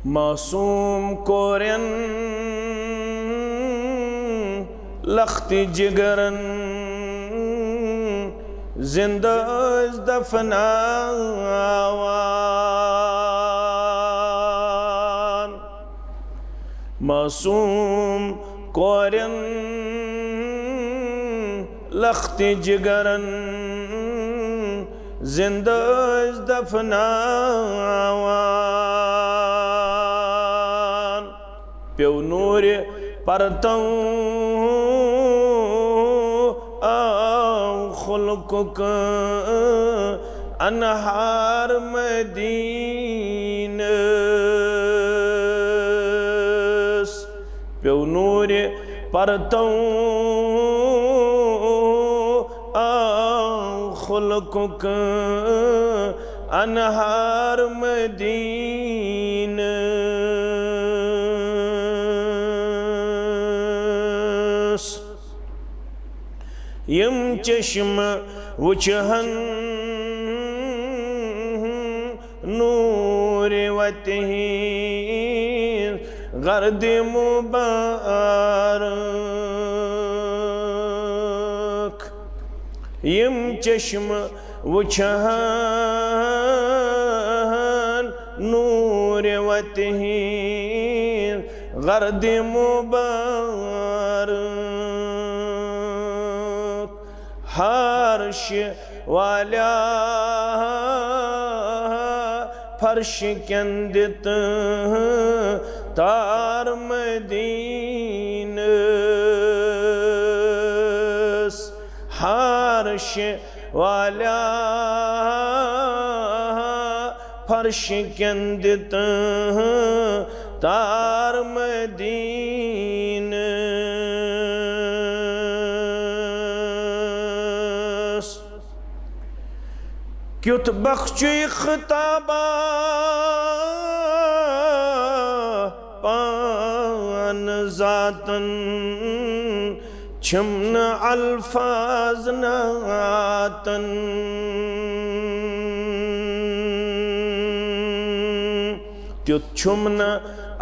मासूम कोरन लख्ती जिगरन जिंदा दफनावान। मासूम कोरन लख्ती जिगरन जिंदा दफनावान। प्यो नूर परतों खुल्क़ुक अनहार मदीनस। प्यो नूर परतों खुल्क़ुक अनहार मदीनस। यम चश्म वुचहन नूर वतही गर्द मुबारक। यम चश्म वुचहन नूर वतही गर्द मुबारक। हर्ष वाला फर्श कंदित तार मदीनस। हर्ष वाला फर्श कंदित तार मदीनस। क्युत बख्शु खिताबा पान जातन छिमन अल्फाज नातन। क्युत छुमन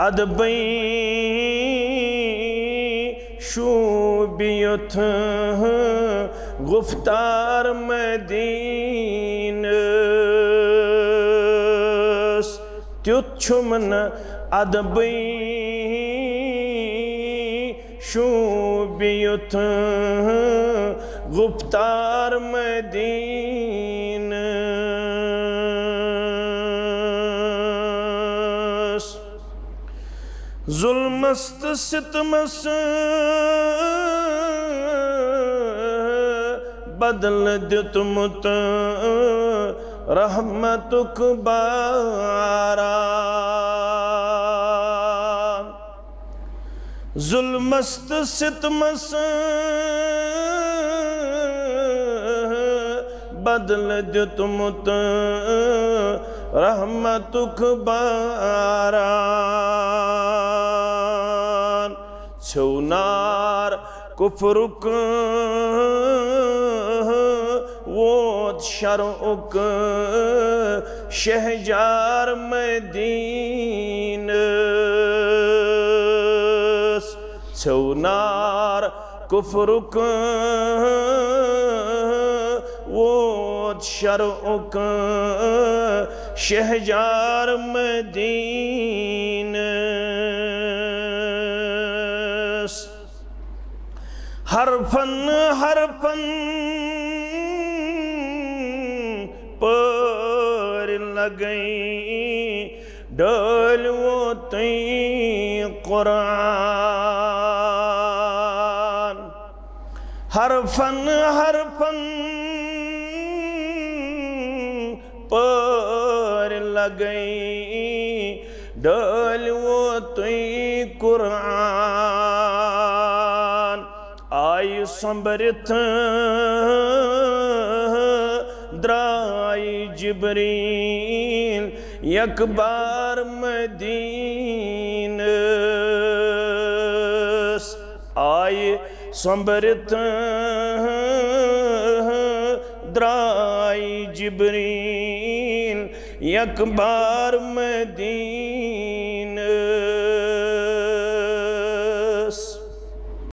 अदबई शूबियत गुफ्तार मदीनस। त्युत छुमन अदबई शूबियत गुफ्तार मदीनस। जुल्मस्त सितमस बदल दितमुत रहमतुक बारान। जुल्मस्त सितमस बदल दितमुत रहमतुक बारान। छौनार कुफरुक वोत शरउक शहजार मदीनस। छौनार कुफरुक वोत शरउक शहजार मदीनस। हरफन हरफन पर लगई डल वो तई कुरान। हरफन हरफन पर लगई डल वो तई कुरान। आई संबरित द्राई जिब्रील यकबार मदीनस। आई संबरित द्राई जिब्रील यकबार मदीनस।